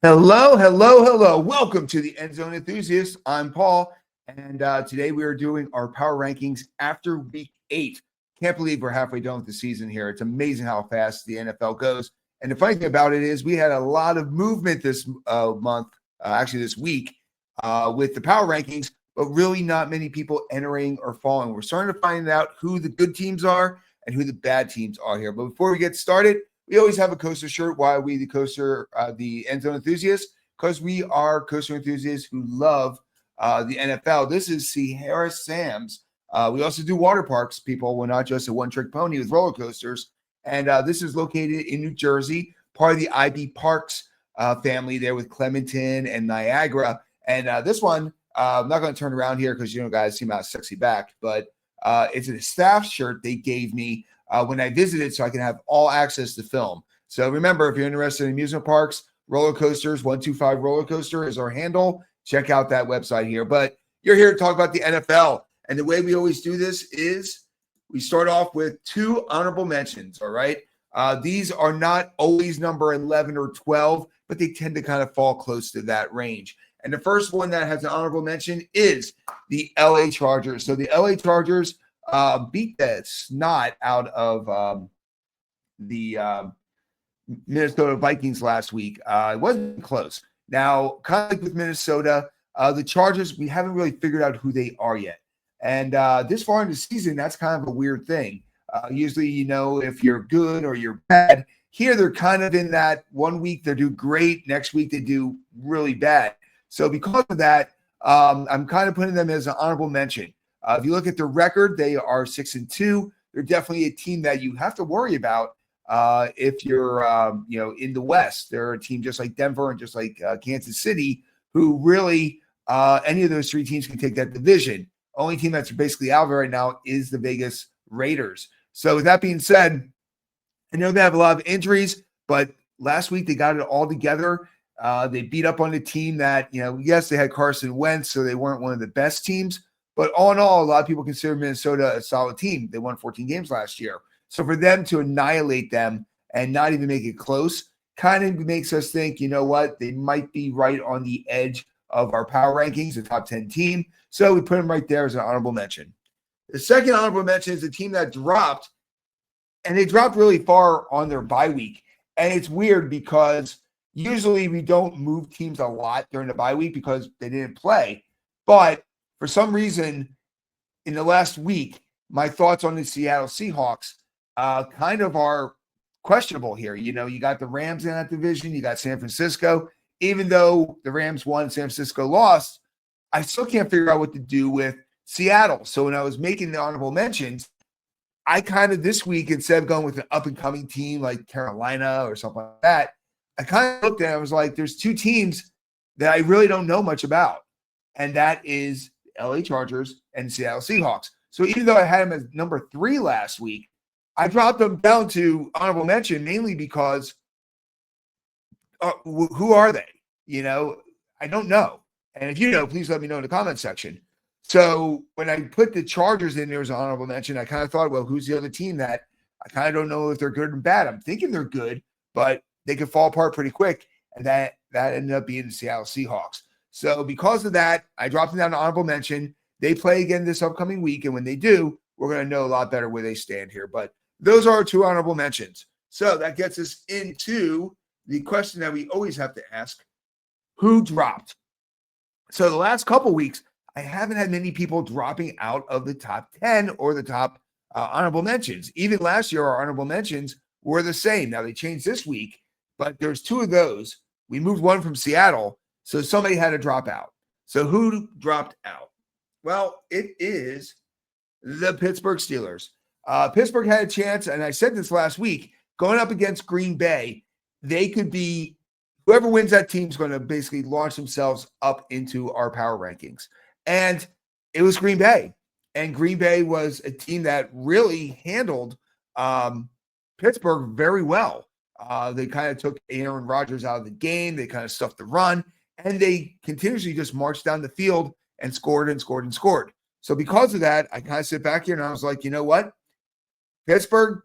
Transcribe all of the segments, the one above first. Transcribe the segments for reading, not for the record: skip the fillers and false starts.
Hello, hello, hello. Welcome to the End Zone Enthusiasts. I'm Paul, and today we are doing our power rankings after week 8. Can't believe we're halfway done with the season here. It's amazing how fast the NFL goes. And the funny thing about it is we had a lot of movement this month, actually this week, with the power rankings, but really not many people entering or falling. We're starting to find out who the good teams are and who the bad teams are here. But before we get started, we always have a coaster shirt. Why are we the coaster, the End Zone Enthusiasts? Because we are coaster enthusiasts who love the NFL. This is Sierra Sam's. We also do water parks, people. We're not just a one-trick pony with roller coasters. And this is located in New Jersey, part of the IB Parks family there with Clementon and Niagara. And this one, I'm not going to turn around here because, guys see my sexy back, but it's a staff shirt they gave me when I visited so I can have all access to film. So remember, if you're interested in amusement parks, roller coasters, 125 Roller Coaster is our handle. Check out that website here. But you're here to talk about the NFL. And the way we always do this is we start off with 2 honorable mentions, all right? These are not always number 11 or 12, but they tend to kind of fall close to that range. And the first one that has an honorable mention is the LA Chargers. So the LA Chargers beat the snot out of the Minnesota Vikings last week. It wasn't close. Now, kind of like with Minnesota, the Chargers, we haven't really figured out who they are yet. And this far in the season, that's kind of a weird thing. Usually, if you're good or you're bad. Here, they're kind of in that 1 week they do great, next week they do really bad. So because of that, I'm kind of putting them as an honorable mention. If you look at their record, they are 6-2. They're definitely a team that you have to worry about if you're, in the West. They're a team just like Denver and just like Kansas City, who really any of those 3 teams can take that division. Only team that's basically out right now is the Vegas Raiders. So with that being said, I know they have a lot of injuries, but last week they got it all together. They beat up on a team that, yes, they had Carson Wentz, so they weren't one of the best teams. But all in all, a lot of people consider Minnesota a solid team. They won 14 games last year. So for them to annihilate them and not even make it close kind of makes us think, you know what, they might be right on the edge of our power rankings, the top 10 team. So we put them right there as an honorable mention. The second honorable mention is the team that dropped, and they dropped really far on their bye week. And it's weird because usually we don't move teams a lot during the bye week because they didn't play. But for some reason, in the last week, my thoughts on the Seattle Seahawks kind of are questionable here. You got the Rams in that division. You got San Francisco. Even though the Rams won, San Francisco lost, I still can't figure out what to do with Seattle. So when I was making the honorable mentions, I kind of this week, instead of going with an up-and-coming team like Carolina or something like that, I kind of looked at it and I was like, there's 2 teams that I really don't know much about. And that is LA Chargers and Seattle Seahawks. So even though I had them as number 3 last week, I dropped them down to honorable mention mainly because who are they? I don't know. And if you know, please let me know in the comment section. So when I put the Chargers in there as an honorable mention, I kind of thought, well, who's the other team that I kind of don't know if they're good and bad? I'm thinking they're good, but they could fall apart pretty quick. And that ended up being the Seattle Seahawks. So because of that, I dropped them down to honorable mention. They play again this upcoming week. And when they do, we're going to know a lot better where they stand here. But those are our 2 honorable mentions. So that gets us into the question that we always have to ask: who dropped? So the last couple weeks, I haven't had many people dropping out of the top 10 or the top honorable mentions. Even last year, our honorable mentions were the same. Now they changed this week, but there's 2 of those. We moved one from Seattle, so somebody had to drop out. So who dropped out? Well, it is the Pittsburgh Steelers. Pittsburgh had a chance, and I said this last week, going up against Green Bay, they could be, whoever wins that team is going to basically launch themselves up into our power rankings. And it was Green Bay. And Green Bay was a team that really handled Pittsburgh very well. They kind of took Aaron Rodgers out of the game. They kind of stuffed the run. And they continuously just marched down the field and scored and scored and scored. So because of that, I kind of sit back here and I was like, you know what? Pittsburgh,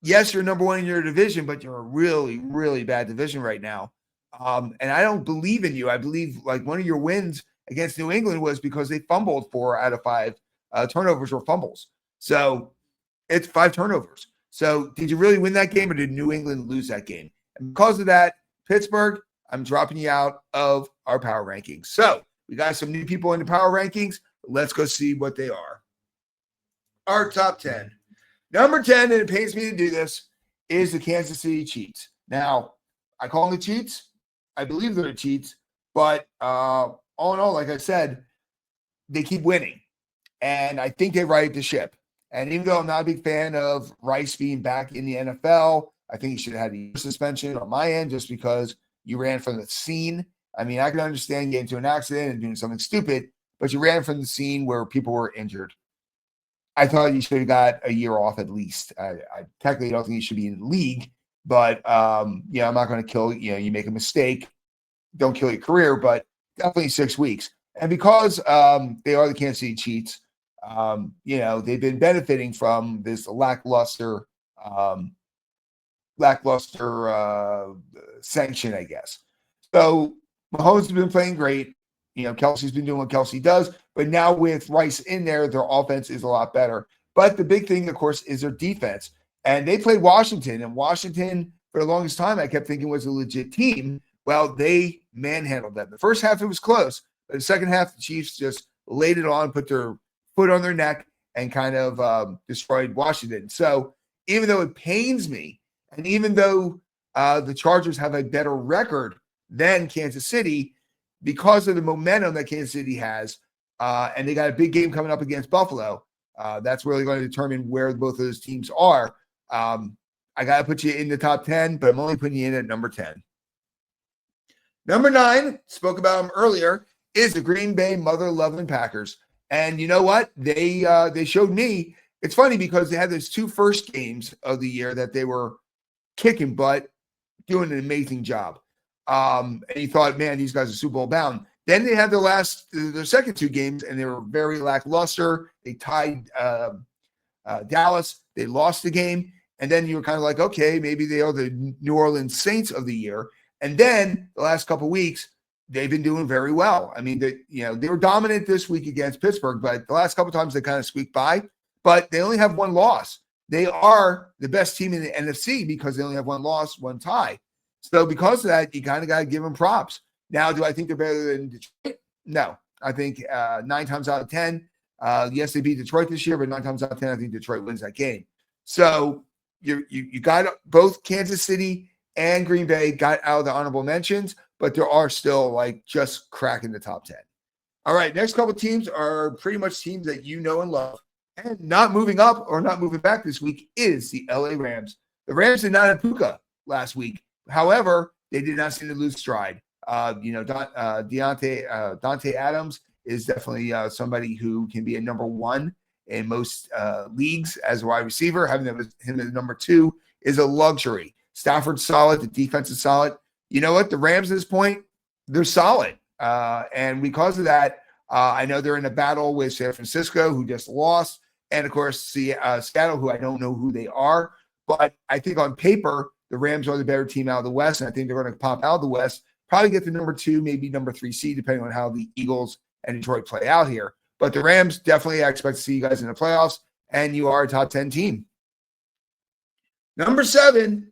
yes, you're number 1 in your division, but you're a really, really bad division right now. And I don't believe in you. I believe like one of your wins against New England was because they fumbled 4 out of 5 turnovers or fumbles. So it's 5 turnovers. So did you really win that game or did New England lose that game? And because of that, Pittsburgh, I'm dropping you out of our power rankings. So we got some new people in the power rankings. Let's go see what they are. Our top 10. Number 10, and it pains me to do this, is the Kansas City Chiefs. Now, I call them the Chiefs. I believe they're the Chiefs. But all in all, like I said, they keep winning. And I think they right the ship. And even though I'm not a big fan of Rice being back in the NFL, I think he should have had a suspension on my end just because you ran from the scene. I mean, I can understand getting into an accident and doing something stupid, but you ran from the scene where people were injured. I thought you should have got a year off at least. I technically don't think you should be in the league, but I'm not going to kill you make a mistake, don't kill your career, but definitely 6 weeks. And because they are the Kansas City Chiefs, they've been benefiting from this lackluster sanction, I guess. So Mahomes has been playing great. Kelsey's been doing what Kelsey does, but now with Rice in there, their offense is a lot better. But the big thing, of course, is their defense. And they played Washington, and Washington, for the longest time, I kept thinking was a legit team. Well, they manhandled them. The first half, it was close. But the second half, the Chiefs just laid it on, put their foot on their neck, and kind of destroyed Washington. So even though it pains me, and even though the Chargers have a better record than Kansas City, because of the momentum that Kansas City has, and they got a big game coming up against Buffalo, that's really going to determine where both of those teams are. I got to put you in the top 10, but I'm only putting you in at number 10. Number 9, spoke about them earlier, is the Green Bay mother-loving Packers. And you know what? They showed me. It's funny because they had those 2 first games of the year that they were kicking butt, doing an amazing job. And you thought, man, these guys are Super Bowl bound. Then they had their second 2 games, and they were very lackluster. They tied Dallas. They lost the game. And then you were kind of like, okay, maybe they are the New Orleans Saints of the year. And then the last couple of weeks, they've been doing very well. I mean, they were dominant this week against Pittsburgh, but the last couple of times they kind of squeaked by. But they only have 1 loss. They are the best team in the NFC because they only have 1 loss, 1 tie. So because of that, you kind of got to give them props. Now, do I think they're better than Detroit? No. I think 9 times out of 10, yes, they beat Detroit this year, but 9 times out of 10, I think Detroit wins that game. So you got both Kansas City and Green Bay got out of the honorable mentions, but there are still just cracking the top 10. All right, next couple of teams are pretty much teams that you know and love. And not moving up or not moving back this week is the LA Rams. The Rams did not have Puka last week. However, they did not seem to lose stride. Dante Adams is definitely somebody who can be a number 1 in most leagues as a wide receiver. Having him as number 2 is a luxury. Stafford's solid. The defense is solid. You know what? The Rams at this point, they're solid. And because of that, I know they're in a battle with San Francisco, who just lost. And, of course, Seattle, who I don't know who they are. But I think on paper, the Rams are the better team out of the West. And I think they're going to pop out of the West, probably get the number 2, maybe number 3 seed, depending on how the Eagles and Detroit play out here. But the Rams, definitely I expect to see you guys in the playoffs. And you are a top 10 team. Number 7,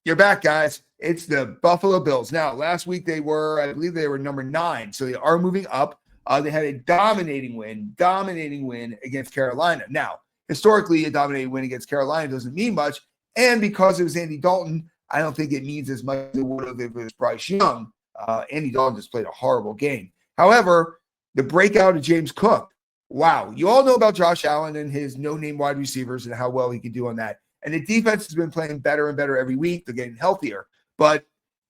you're back, guys. It's the Buffalo Bills. Now, last week I believe they were number 9. So they are moving up. They had a dominating win against Carolina. Now, historically, a dominating win against Carolina doesn't mean much. And because it was Andy Dalton, I don't think it means as much as it would have if it was Bryce Young. Andy Dalton just played a horrible game. However, the breakout of James Cook. Wow. You all know about Josh Allen and his no-name wide receivers and how well he can do on that. And the defense has been playing better and better every week. They're getting healthier. But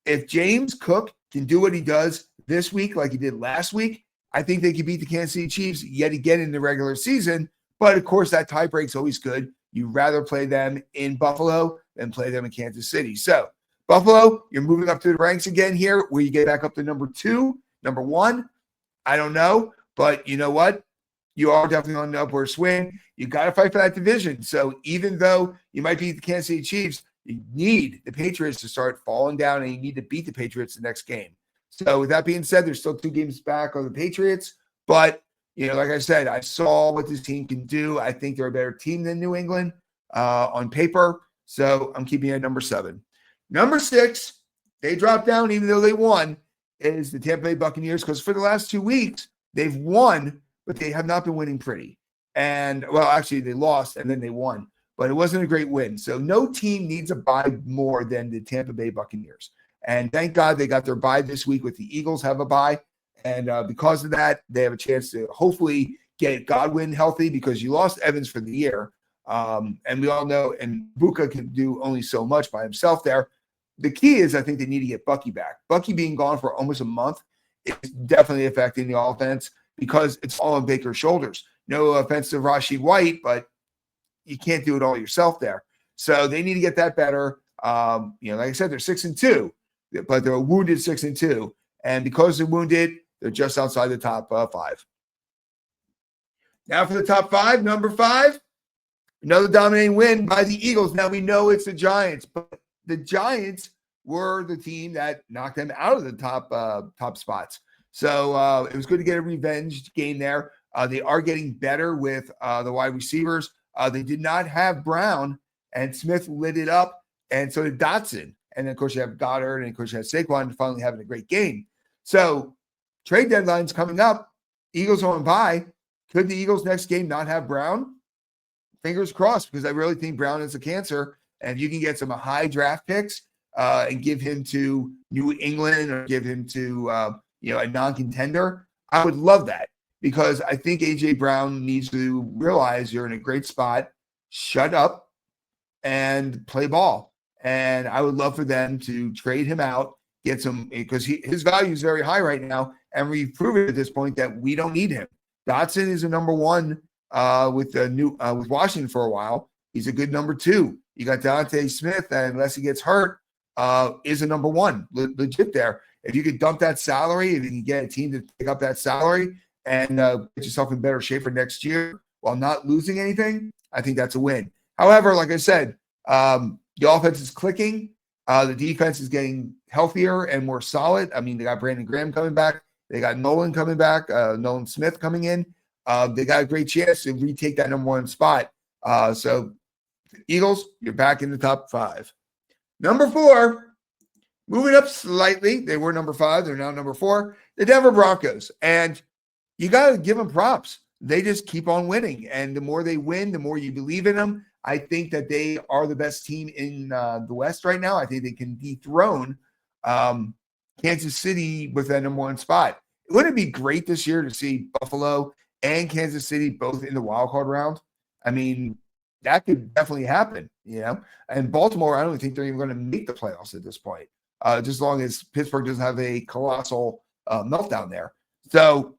if James Cook can do what he does this week like he did last week, I think they can beat the Kansas City Chiefs yet again in the regular season. But, of course, that tie break's always good. You'd rather play them in Buffalo than play them in Kansas City. So, Buffalo, you're moving up to the ranks again here. Will you get back up to number 2, number 1? I don't know. But you know what? You are definitely on the upward swing. You got to fight for that division. So even though you might beat the Kansas City Chiefs, You need the Patriots to start falling down, and you need to beat the Patriots the next game. So with that being said, there's still 2 games back on the Patriots, but like I said, I saw what this team can do. I think they're a better team than New England on paper. So I'm keeping it at number 7. Number 6, they dropped down even though they won, is the Tampa Bay Buccaneers, because for the last 2 weeks, they've won, but they have not been winning pretty. And, well, actually, they lost and then they won, but it wasn't a great win. So no team needs a bye more than the Tampa Bay Buccaneers. And thank God they got their bye this week with the Eagles have a bye. And because of that, they have a chance to hopefully get Godwin healthy, because you lost Evans for the year. And we all know, and Buka can do only so much by himself there. The key is, I think they need to get Bucky back. Bucky being gone for almost a month is definitely affecting the offense, because it's all on Baker's shoulders. No offense to Rashid White, but you can't do it all yourself there. So they need to get that better. Like I said, they're 6-2, but they're a wounded 6-2. And because they're wounded, they're just outside the top 5. Now for the top 5, number 5, another dominating win by the Eagles. Now we know it's the Giants, but the Giants were the team that knocked them out of the top spots. So it was good to get a revenge game there. They are getting better with the wide receivers. They did not have Brown, and Smith lit it up, and so did Dotson. And then, of course, you have Goddard, and of course, you have Saquon finally having a great game. So trade deadline's coming up. Eagles on bye. Could the Eagles next game not have Brown? Fingers crossed, because I really think Brown is a cancer. And if you can get some high draft picks and give him to New England, or give him to a non-contender, I would love that, because I think A.J. Brown needs to realize you're in a great spot, shut up, and play ball. And I would love for them to trade him out, get some, because his value is very high right now, and we've proven at this point that we don't need him. Dotson is a number 1 with Washington for a while. He's a good number 2. You got Devontae Smith, and unless he gets hurt, is a number 1 legit there. If you could dump that salary, if you can get a team to pick up that salary and get yourself in better shape for next year while not losing anything, I think that's a win. However, like I said, the offense is clicking. The defense is getting healthier and more solid. I mean, they got Brandon Graham coming back. They got Nolan coming back, Nolan Smith coming in. They got a great chance to retake that number 1 spot. So Eagles, you're back in the top 5. Number 4, moving up slightly. They were number 5. They're now number 4. The Denver Broncos. And you got to give them props. They just keep on winning. And the more they win, the more you believe in them. I think that they are the best team in the West right now. I think they can dethrone Kansas City with that number 1 spot. Wouldn't it be great this year to see Buffalo and Kansas City both in the wild card round? I mean, that could definitely happen, And Baltimore, I don't think they're even going to make the playoffs at this point, just as long as Pittsburgh doesn't have a colossal meltdown there. So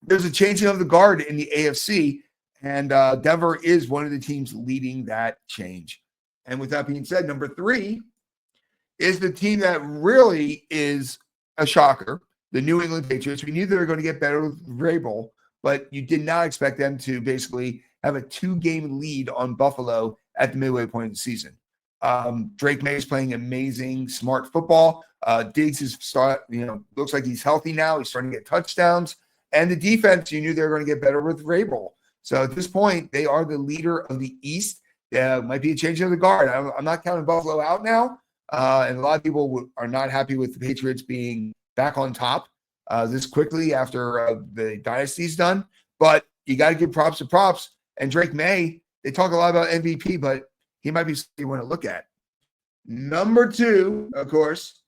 there's a changing of the guard in the AFC, and Denver is one of the teams leading that change. And with that being said, number 3 is the team that really is a shocker, the New England Patriots. We knew they were going to get better with Vrabel, but you did not expect them to basically have a 2-game lead on Buffalo at the midway point of the season. Drake May is playing amazing, smart football. Diggs is looks like he's healthy now. He's starting to get touchdowns. And the defense, you knew they were going to get better with Vrabel. So at this point, they are the leader of the East. Might be a change of the guard. I'm not counting Buffalo out now. And a lot of people are not happy with the Patriots being back on top this quickly after the dynasty's done. But you got to give props to props. And Drake May, they talk a lot about MVP, but he might be something you want to look at. Number 2, of course,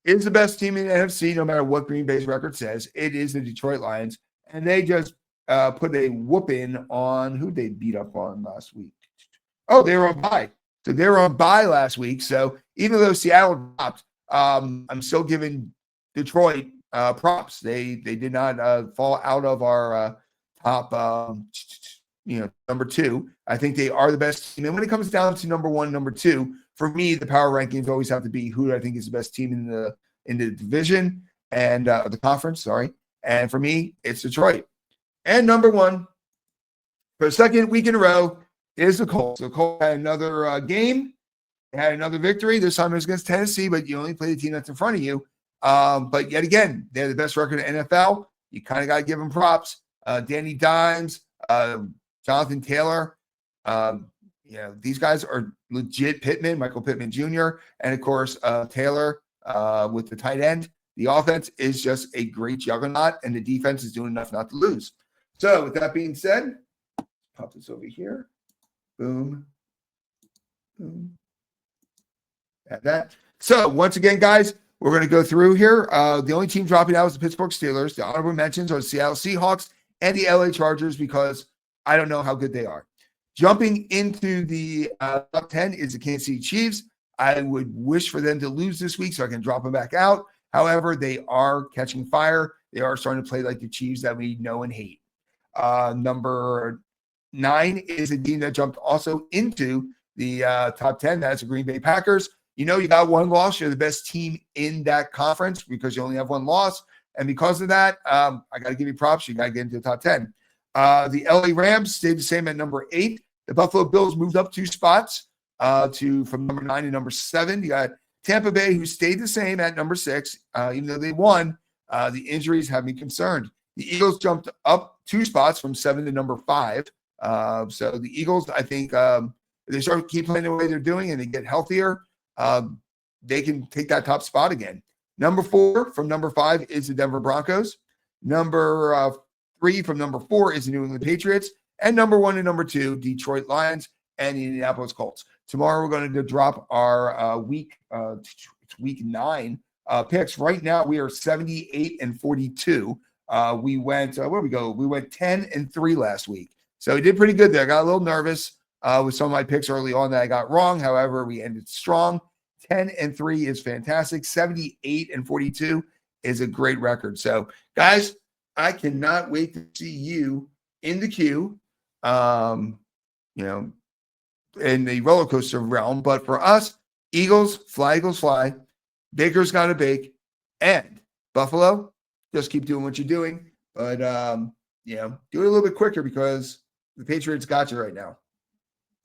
is the best team in the NFC, no matter what Green Bay's record says. It is the Detroit Lions. And they just put a whooping on who they beat up on last week. Oh, they were on bye. So they were on bye last week. So even though Seattle dropped, I'm still giving Detroit props. They did not fall out of our top, number 2. I think they are the best team. And when it comes down to number 1, number 2, for me, the power rankings always have to be who I think is the best team in the division and the conference. Sorry, and for me, it's Detroit. And number 1 for the second week in a row is the Colts. So Colts had another game. They had another victory. This time it was against Tennessee, but you only play the team that's in front of you. But yet again, they're the best record in NFL. You kind of got to give them props. Danny Dimes, Jonathan Taylor. These guys are legit. Pittman, Michael Pittman Jr., and of course, Taylor with the tight end. The offense is just a great juggernaut, and the defense is doing enough not to lose. So with that being said, pop this over here. Boom. Boom. Add that. So once again, guys, we're going to go through here. The only team dropping out is the Pittsburgh Steelers. The honorable mentions are the Seattle Seahawks and the LA Chargers because I don't know how good they are. Jumping into the top 10 is the Kansas City Chiefs. I would wish for them to lose this week so I can drop them back out. However, they are catching fire. They are starting to play like the Chiefs that we know and hate. Number 9 is a team that jumped also into the top 10. That's the Green Bay Packers. You got one loss. You're the best team in that conference because you only have one loss. And because of that, I got to give you props. You got to get into the top 10. The LA Rams stayed the same at number 8. The Buffalo Bills moved up 2 spots from number 9 to number 7. You got Tampa Bay, who stayed the same at number 6. Even though they won, the injuries have me concerned. The Eagles jumped up 2 spots from 7 to number 5. So the Eagles, I think, if they keep playing the way they're doing and they get healthier, they can take that top spot again. Number 4 from number 5 is the Denver Broncos. Number 3 from number 4 is the New England Patriots. And number 1 and number 2, Detroit Lions and the Indianapolis Colts. Tomorrow we're going to drop our week 9 picks. Right now we are 78 and 42. We went where we go? We went 10 and 3 last week. So we did pretty good there. I got a little nervous with some of my picks early on that I got wrong. However, we ended strong. 10 and 3 is fantastic. 78 and 42 is a great record. So, guys, I cannot wait to see you in the queue, in the roller coaster realm. But for us, Eagles fly. Baker's got to bake. And Buffalo, just keep doing what you're doing. But, do it a little bit quicker because the Patriots got you right now.